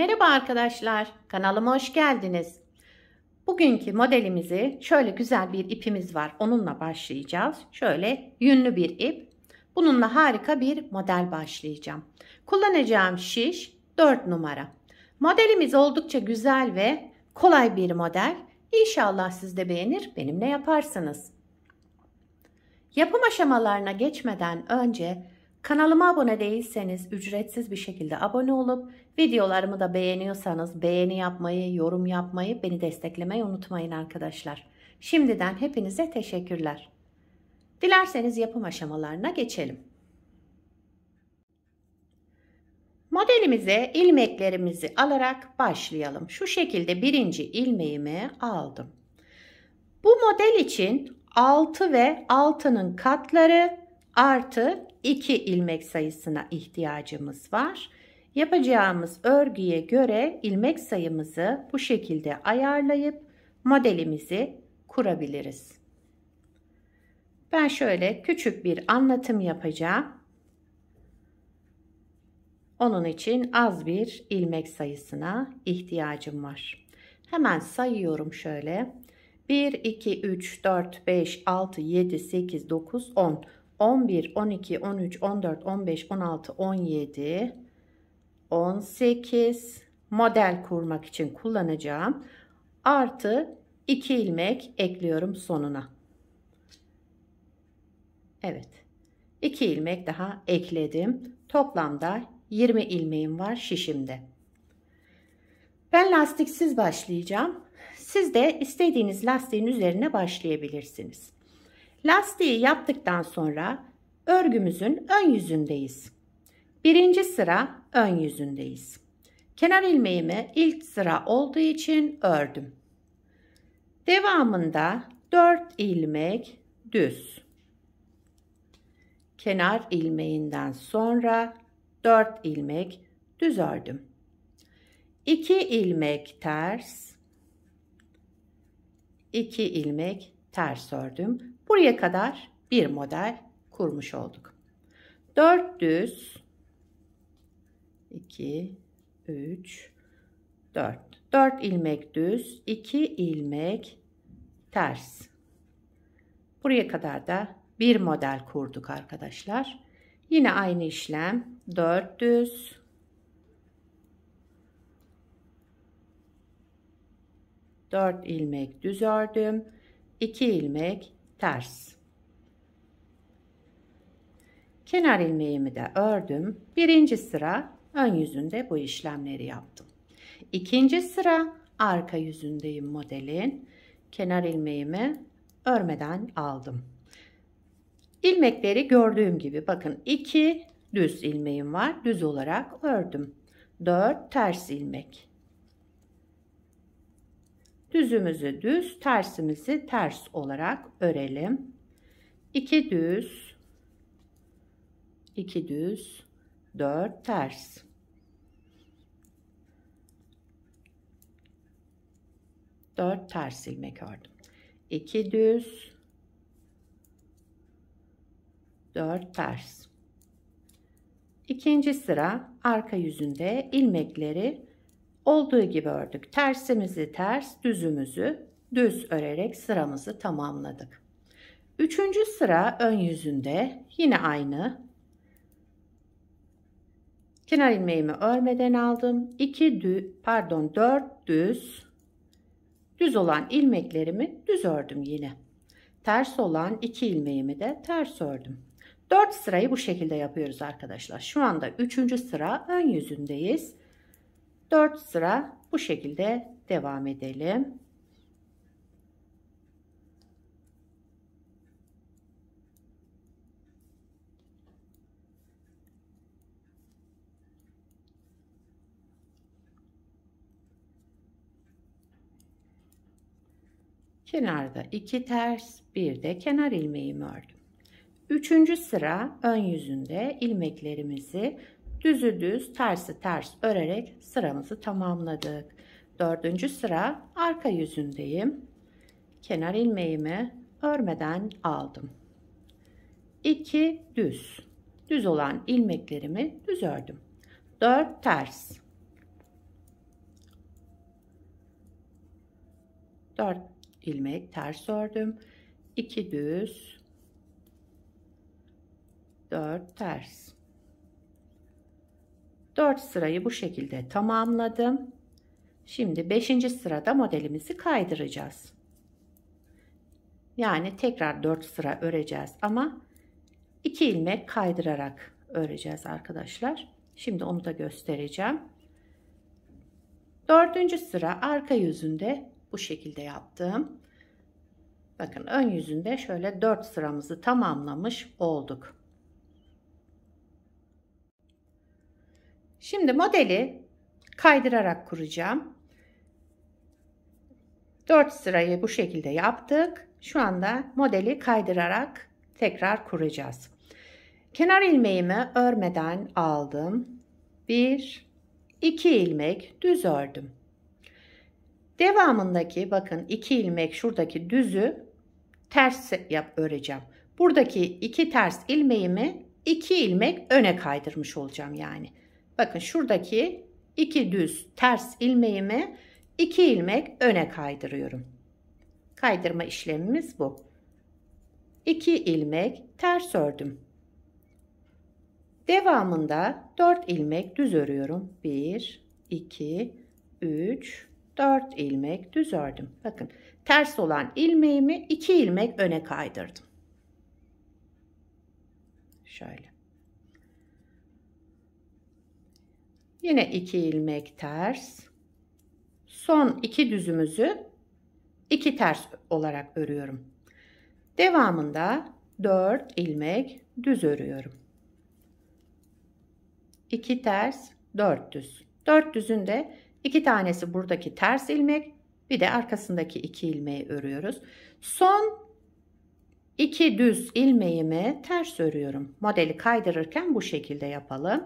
Merhaba arkadaşlar, kanalıma hoş geldiniz. Bugünkü modelimizi şöyle güzel bir ipimiz var. Onunla başlayacağız. Şöyle yünlü bir ip. Bununla harika bir model başlayacağım. Kullanacağım şiş 4 numara. Modelimiz oldukça güzel ve kolay bir model. İnşallah siz de beğenir, benimle yaparsınız. Yapım aşamalarına geçmeden önce kanalıma abone değilseniz ücretsiz bir şekilde abone olup videolarımı da beğeniyorsanız beğeni yapmayı, yorum yapmayı, beni desteklemeyi unutmayın arkadaşlar. Şimdiden hepinize teşekkürler. Dilerseniz yapım aşamalarına geçelim. Modelimize ilmeklerimizi alarak başlayalım. Şu şekilde birinci ilmeğimi aldım. Bu model için 6 ve 6'nın katları artı 2 ilmek sayısına ihtiyacımız var. Yapacağımız örgüye göre ilmek sayımızı bu şekilde ayarlayıp modelimizi kurabiliriz. Ben şöyle küçük bir anlatım yapacağım. Onun için az bir ilmek sayısına ihtiyacım var. Hemen sayıyorum şöyle. 1, 2, 3, 4, 5, 6, 7, 8, 9, 10, 11, 12, 13, 14, 15, 16, 17, 18 model kurmak için kullanacağım. Artı 2 ilmek ekliyorum sonuna. Evet. 2 ilmek daha ekledim. Toplamda 20 ilmeğim var şişimde. Ben lastiksiz başlayacağım. Siz de istediğiniz lastiğin üzerine başlayabilirsiniz. Lastiği yaptıktan sonra örgümüzün ön yüzündeyiz. Birinci sıra ön yüzündeyiz. Kenar ilmeğimi ilk sıra olduğu için ördüm. Devamında 4 ilmek düz. Kenar ilmeğinden sonra 4 ilmek düz ördüm. 2 ilmek ters. 2 ilmek ters ördüm. Buraya kadar bir model kurmuş olduk. 4 düz, 2, 3, 4. 4 ilmek düz, 2 ilmek ters. Buraya kadar da bir model kurduk arkadaşlar. Yine aynı işlem. 4 düz, 4 ilmek düz ördüm. 2 ilmek ters. Kenar ilmeğimi de ördüm. Birinci sıra ön yüzünde bu işlemleri yaptım. İkinci sıra arka yüzündeyim modelin. Kenar ilmeğimi örmeden aldım. İlmekleri gördüğüm gibi bakın 2 düz ilmeğim var. Düz olarak ördüm. 4 ters ilmek. Düzümüzü düz, tersimizi ters olarak örelim. 2 düz, 2 düz, 4 ters. Dört ters ilmek ördüm. 2 düz, 4 ters. İkinci sıra arka yüzünde ilmekleri olduğu gibi ördük. Tersimizi ters, düzümüzü düz örerek sıramızı tamamladık. Üçüncü sıra ön yüzünde yine aynı. Kenar ilmeğimi örmeden aldım. 4 düz olan ilmeklerimi düz ördüm yine. Ters olan 2 ilmeğimi de ters ördüm. 4 sırayı bu şekilde yapıyoruz arkadaşlar. Şu anda 3. sıra ön yüzündeyiz. 4 sıra bu şekilde devam edelim. Kenarda 2 ters, bir de kenar ilmeğimi ördüm. 3. sıra ön yüzünde ilmeklerimizi düzü düz, tersi ters örerek sıramızı tamamladık. 4. sıra arka yüzündeyim. Kenar ilmeğimi örmeden aldım. 2 düz olan ilmeklerimi düz ördüm. 4 ters. 4 ilmek ters ördüm. 2 düz, 4 ters. 4 sırayı bu şekilde tamamladım. Şimdi 5. sırada modelimizi kaydıracağız. Yani tekrar 4 sıra öreceğiz ama 2 ilmek kaydırarak öreceğiz arkadaşlar. Şimdi onu da göstereceğim. 4. sıra arka yüzünde bu şekilde yaptım. Bakın ön yüzünde şöyle 4 sıramızı tamamlamış olduk. Şimdi modeli kaydırarak kuracağım. 4 sırayı bu şekilde yaptık. Şu anda modeli kaydırarak tekrar kuracağız. Kenar ilmeğimi örmeden aldım. 1, 2 ilmek düz ördüm. Devamındaki bakın 2 ilmek şuradaki düzü ters öreceğim. Buradaki 2 ters ilmeğimi 2 ilmek öne kaydırmış olacağım yani. Bakın şuradaki 2 düz ters ilmeğimi 2 ilmek öne kaydırıyorum. Kaydırma işlemimiz bu. 2 ilmek ters ördüm. Devamında 4 ilmek düz örüyorum. 1, 2, 3, 4 ilmek düz ördüm. Bakın ters olan ilmeğimi 2 ilmek öne kaydırdım. Şöyle. Yine 2 ilmek ters. Son 2 düzümüzü 2 ters olarak örüyorum. Devamında 4 ilmek düz örüyorum. 2 ters, 4 düz. 4 düzün de 2 tanesi buradaki ters ilmek, bir de arkasındaki 2 ilmeği örüyoruz. Son 2 düz ilmeğimi ters örüyorum. Modeli kaydırırken bu şekilde yapalım.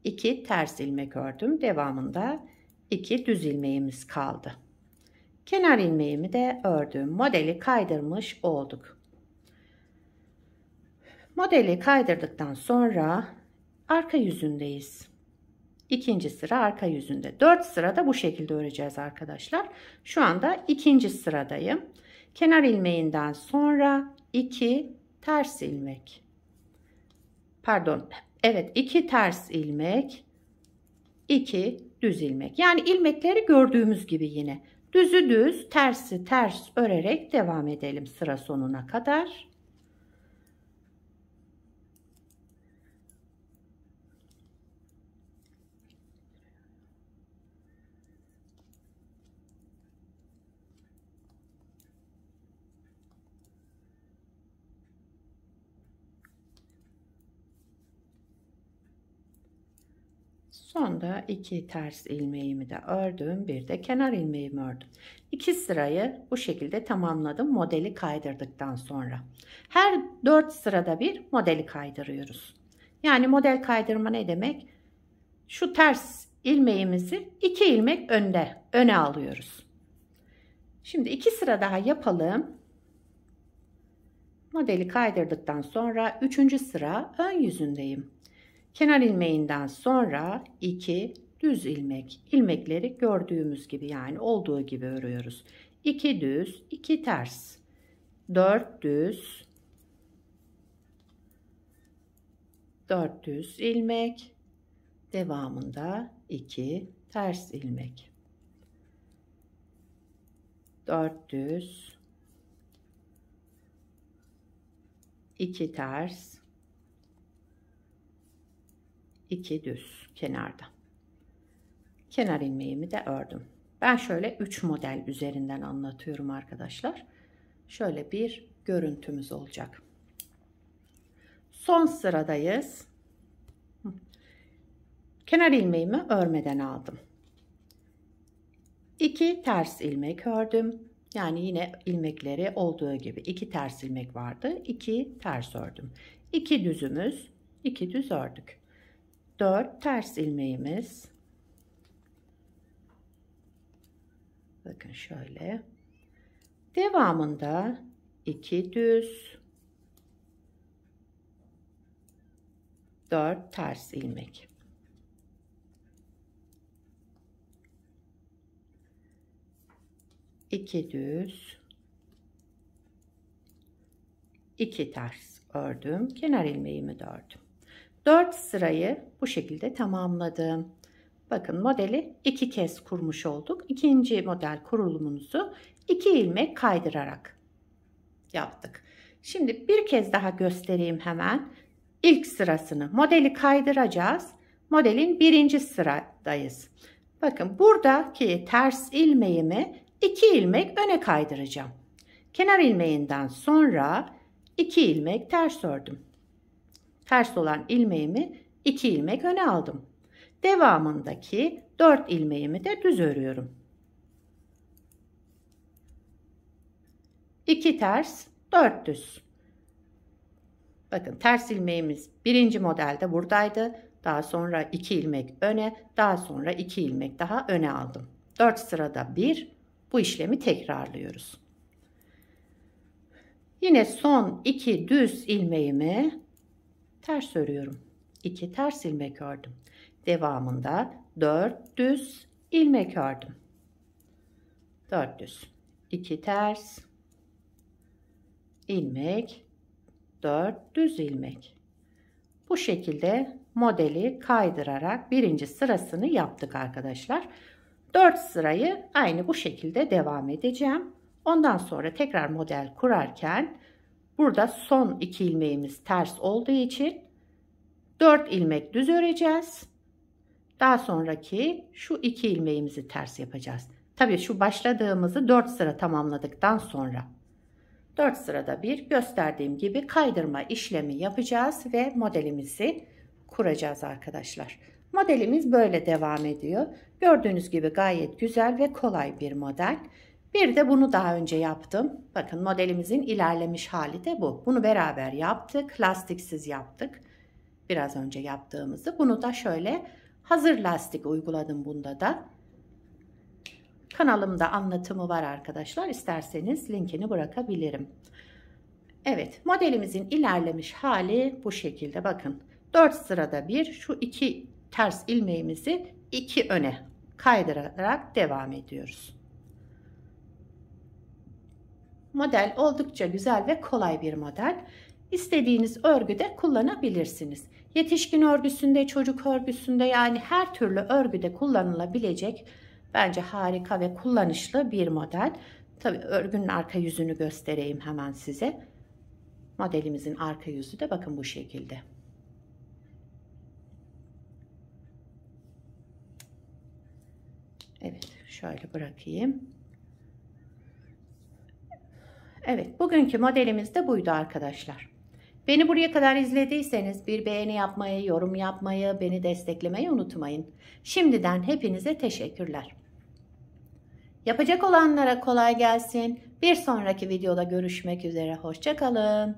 2 ters ilmek ördüm. Devamında 2 düz ilmeğimiz kaldı. Kenar ilmeğimi de ördüm. Modeli kaydırmış olduk. Modeli kaydırdıktan sonra arka yüzündeyiz. 2. sıra arka yüzünde. 4 sırada bu şekilde öreceğiz arkadaşlar. Şu anda 2. sıradayım. Kenar ilmeğinden sonra 2 ters ilmek. Pardon. Evet, 2 ters ilmek, 2 düz ilmek. Yani ilmekleri gördüğümüz gibi yine. Düzü düz, tersi ters örerek devam edelim sıra sonuna kadar. Sonda 2 ters ilmeğimi de ördüm. Bir de kenar ilmeğimi ördüm. 2 sırayı bu şekilde tamamladım modeli kaydırdıktan sonra. Her 4 sırada bir modeli kaydırıyoruz. Yani model kaydırma ne demek? Şu ters ilmeğimizi 2 ilmek öne alıyoruz. Şimdi 2 sıra daha yapalım. Modeli kaydırdıktan sonra 3. sıra ön yüzündeyim. Kenar ilmeğinden sonra 2 düz ilmek. İlmekleri gördüğümüz gibi yani olduğu gibi örüyoruz. 2 düz, 2 ters. 4 düz, 4 düz ilmek. Devamında 2 ters ilmek. 4 düz, 2 ters, 2 düz kenarda. Kenar ilmeğimi de ördüm. Ben şöyle 3 model üzerinden anlatıyorum arkadaşlar. Şöyle bir görüntümüz olacak. Son sıradayız. Kenar ilmeğimi örmeden aldım. 2 ters ilmek ördüm. Yani yine ilmekleri olduğu gibi 2 ters ilmek vardı. 2 ters ördüm. 2 düzümüz, 2 düz ördük. 4 ters ilmeğimiz. Bakın şöyle. Devamında 2 düz, 4 ters ilmek. 2 düz, 2 ters ördüm. Kenar ilmeğimi de ördüm. 4 sırayı bu şekilde tamamladım. Bakın modeli 2 kez kurmuş olduk. İkinci model kurulumumuzu 2 ilmek kaydırarak yaptık. Şimdi bir kez daha göstereyim hemen. İlk sırasını modeli kaydıracağız. Modelin birinci sıradayız. Bakın buradaki ters ilmeğimi 2 ilmek öne kaydıracağım. Kenar ilmeğinden sonra 2 ilmek ters ördüm. Ters olan ilmeğimi 2 ilmek öne aldım. Devamındaki 4 ilmeğimi de düz örüyorum. 2 ters, 4 düz. Bakın ters ilmeğimiz birinci modelde buradaydı. Daha sonra 2 ilmek öne, daha sonra 2 ilmek daha öne aldım. 4 sırada bir bu işlemi tekrarlıyoruz. Yine son 2 düz ilmeğimi ters örüyorum. 2 ters ilmek ördüm. Devamında 4 düz ilmek ördüm. 4 düz, 2 ters ilmek, 4 düz ilmek. Bu şekilde modeli kaydırarak birinci sırasını yaptık arkadaşlar. 4 sırayı aynı bu şekilde devam edeceğim. Ondan sonra tekrar model kurarken burada son 2 ilmeğimiz ters olduğu için 4 ilmek düz öreceğiz. Daha sonraki şu 2 ilmeğimizi ters yapacağız. Tabii şu başladığımızı 4 sıra tamamladıktan sonra 4 sırada bir gösterdiğim gibi kaydırma işlemi yapacağız ve modelimizi kuracağız arkadaşlar. Modelimiz böyle devam ediyor. Gördüğünüz gibi gayet güzel ve kolay bir model. Bir de bunu daha önce yaptım. Bakın modelimizin ilerlemiş hali de bu. Bunu beraber yaptık. Lastiksiz yaptık. Biraz önce yaptığımızı. Bunu da şöyle hazır lastik uyguladım bunda da. Kanalımda anlatımı var arkadaşlar. İsterseniz linkini bırakabilirim. Evet, modelimizin ilerlemiş hali bu şekilde. Bakın 4 sırada bir şu 2 ters ilmeğimizi 2 öne kaydırarak devam ediyoruz. Model oldukça güzel ve kolay bir model. İstediğiniz örgüde kullanabilirsiniz. Yetişkin örgüsünde, çocuk örgüsünde, yani her türlü örgüde kullanılabilecek bence harika ve kullanışlı bir model. Tabii örgünün arka yüzünü göstereyim hemen size. Modelimizin arka yüzü de bakın bu şekilde. Evet, şöyle bırakayım. Evet, bugünkü modelimiz de buydu arkadaşlar. Beni buraya kadar izlediyseniz bir beğeni yapmayı, yorum yapmayı, beni desteklemeyi unutmayın. Şimdiden hepinize teşekkürler. Yapacak olanlara kolay gelsin. Bir sonraki videoda görüşmek üzere. Hoşça kalın.